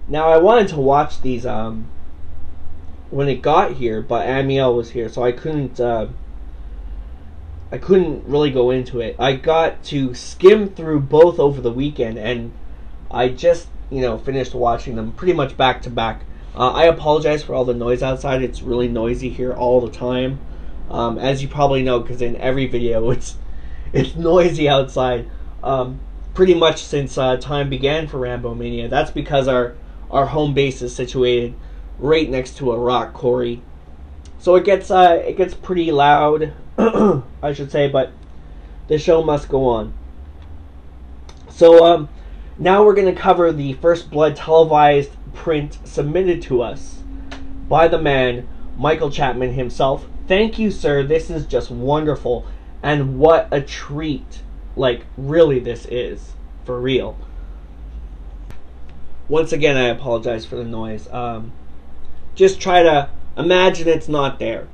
Now I wanted to watch these when it got here, but Amiel was here, so I couldn't really go into it. I got to skim through both over the weekend, and I just, finished watching them pretty much back to back. I apologize for all the noise outside. It's really noisy here all the time, as you probably know, because in every video it's noisy outside. Pretty much since time began for Rambomania. That's because our home base is situated right next to a rock quarry, so it gets pretty loud, I should say, but the show must go on. So now we're going to cover the First Blood televised print submitted to us by the man Michael Chapman himself. Thank you, sir. This is just wonderful, and what a treat. Like, really, this is for real. Once again, I apologize for the noise. Just try to imagine it's not there.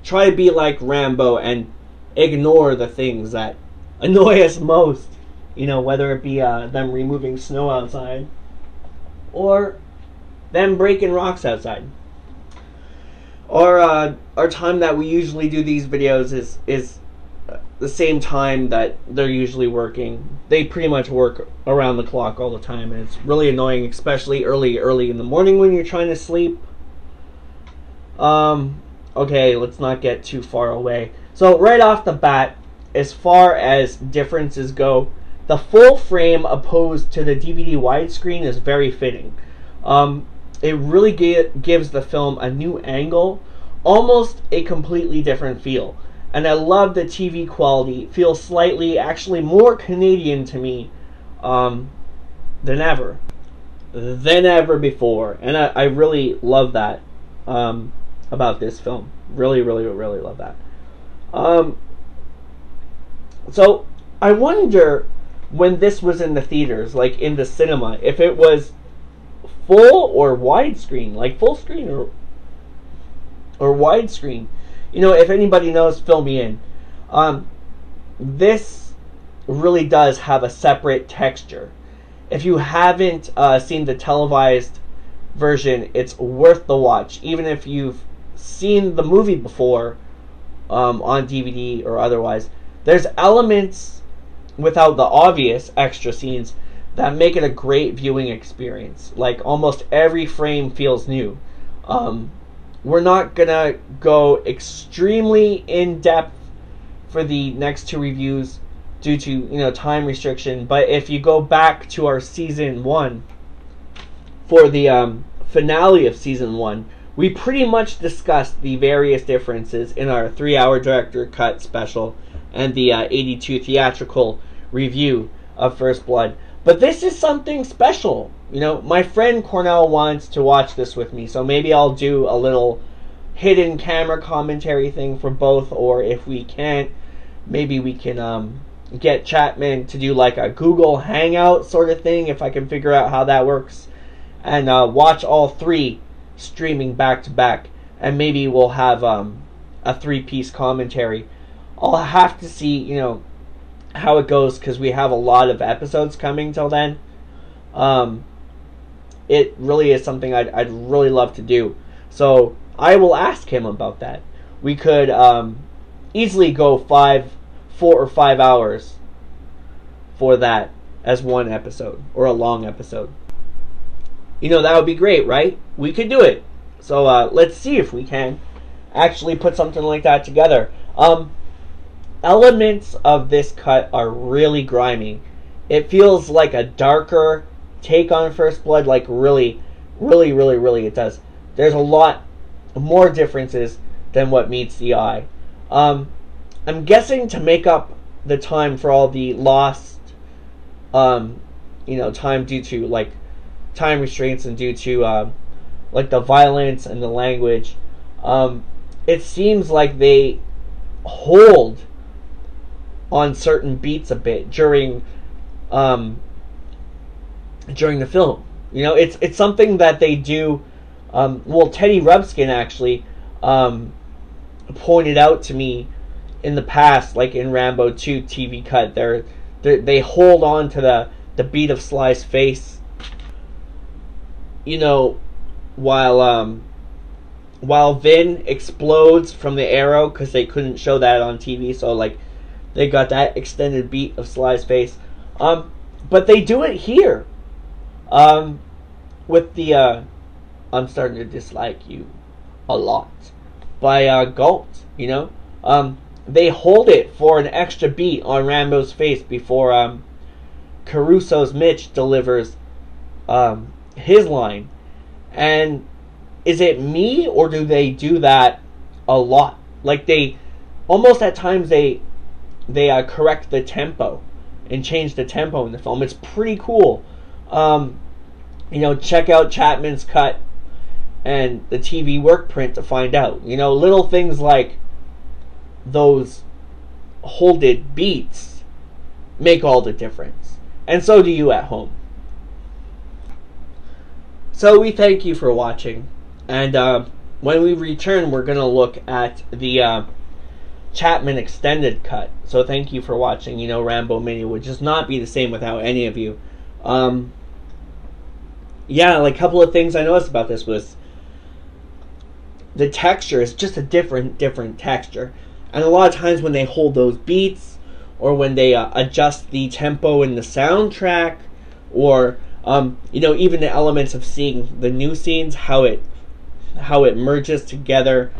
Try to be like Rambo and ignore the things that annoy us most. Whether it be them removing snow outside or them breaking rocks outside. Or our time that we usually do these videos is the same time that they're usually working. They pretty much work around the clock all the time, and it's really annoying, especially early in the morning when you're trying to sleep. Okay, let's not get too far away. So right off the bat, as far as differences go, the full frame opposed to the DVD widescreen is very fitting. It really gives the film a new angle, almost a completely different feel. And I love the TV quality. It feels slightly, actually more Canadian to me than ever before. And I really love that about this film. Really love that. So I wonder, when this was in the theaters, like in the cinema, if it was full or widescreen, like full screen or widescreen. If anybody knows, fill me in. This really does have a separate texture. If you haven't seen the televised version, it's worth the watch. Even if you've seen the movie before on DVD or otherwise, there's elements without the obvious extra scenes that make it a great viewing experience. Like, almost every frame feels new. We're not gonna go extremely in depth for the next two reviews due to time restriction, but if you go back to our season 1 for the finale of season 1, we pretty much discussed the various differences in our 3-hour director cut special and the 82 theatrical review of First Blood. But this is something special. My friend Cornell wants to watch this with me, so maybe I'll do a little hidden camera commentary thing for both, or if we can't, maybe we can get Chapman to do like a Google Hangout sort of thing, if I can figure out how that works, and watch all three streaming back to back, and maybe we'll have a 3-piece commentary. I'll have to see, how it goes, because we have a lot of episodes coming till then. It really is something I'd really love to do. So I will ask him about that. We could easily go 4 or 5 hours for that as one episode, or a long episode. That would be great, right? We could do it. So let's see if we can actually put something like that together. Elements of this cut are really grimy. It feels like a darker take on First Blood, like really it does. There's a lot more differences than what meets the eye. I'm guessing to make up the time for all the lost time due to like time restraints and due to like the violence and the language. It seems like they hold on certain beats a bit during the film. It's something that they do. Well, Teddy Rubskin actually pointed out to me in the past, like in Rambo 2 TV cut, they hold on to the beat of Sly's face you know, while Vin explodes from the arrow, because they couldn't show that on TV, so like they got that extended beat of Sly's face. But they do it here. With the I'm starting to dislike you a lot by Galt, you know. They hold it for an extra beat on Rambo's face before Caruso's Mitch delivers his line. And is it me, or do they do that a lot? Like, they almost at times they correct the tempo and change the tempo in the film. It's pretty cool. You know, check out Chapman's cut and the TV work print to find out. You know, little things like those holded beats make all the difference. And so do you at home. So we thank you for watching. And when we return, we're going to look at the Chapman extended cut. So thank you for watching. You know, RAMBOMANIA would just not be the same without any of you. Yeah, like a couple of things I noticed about this was the texture is just a different texture. And a lot of times when they hold those beats, or when they adjust the tempo in the soundtrack, or you know, even the elements of seeing the new scenes, how it merges together,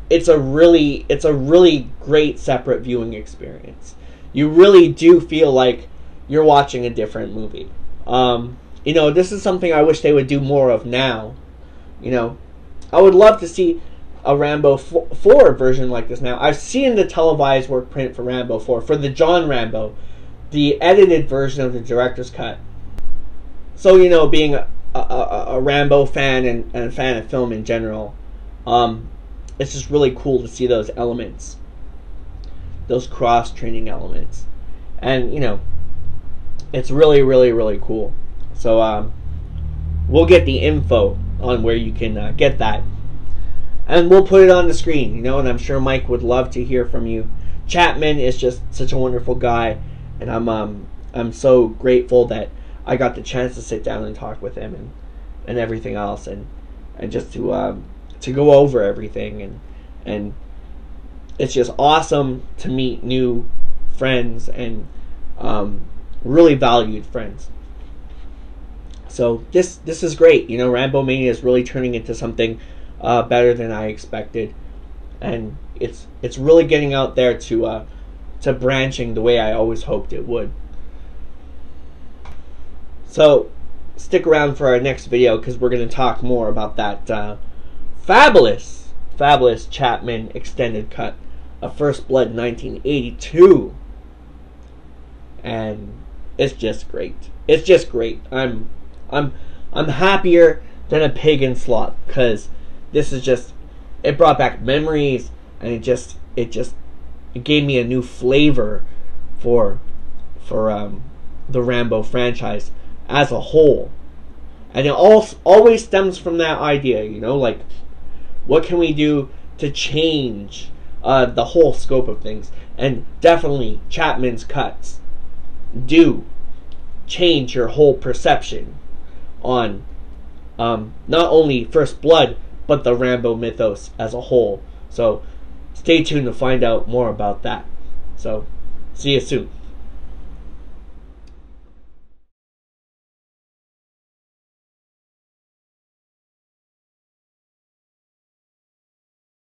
it's a really great separate viewing experience. You really do feel like you're watching a different movie. You know, this is something I wish they would do more of now. You know, I would love to see a Rambo 4 version like this now. I've seen the televised work print for Rambo 4, for the John Rambo, the edited version of the director's cut. So, you know, being a Rambo fan and a fan of film in general, it's just really cool to see those elements, those cross-training elements. And, you know, it's really cool. So we'll get the info on where you can get that, and we'll put it on the screen, you know. And I'm sure Mike would love to hear from you. Chapman is just such a wonderful guy, and I'm so grateful that I got the chance to sit down and talk with him and everything else, and just to go over everything, and it's just awesome to meet new friends and really valued friends. So this is great. You know, RAMBOMANIA is really turning into something better than I expected, and it's really getting out there to branching the way I always hoped it would. So stick around for our next video, because we're going to talk more about that fabulous Chapman extended cut of First Blood 1982. And it's just great. It's just great. I'm happier than a pig in slop, because this is just, it brought back memories, and it gave me a new flavor for the Rambo franchise as a whole. And it always stems from that idea, you know, like, what can we do to change the whole scope of things? And definitely Chapman's cuts do change your whole perception on not only First Blood, but the Rambo mythos as a whole. So stay tuned to find out more about that. So see you soon.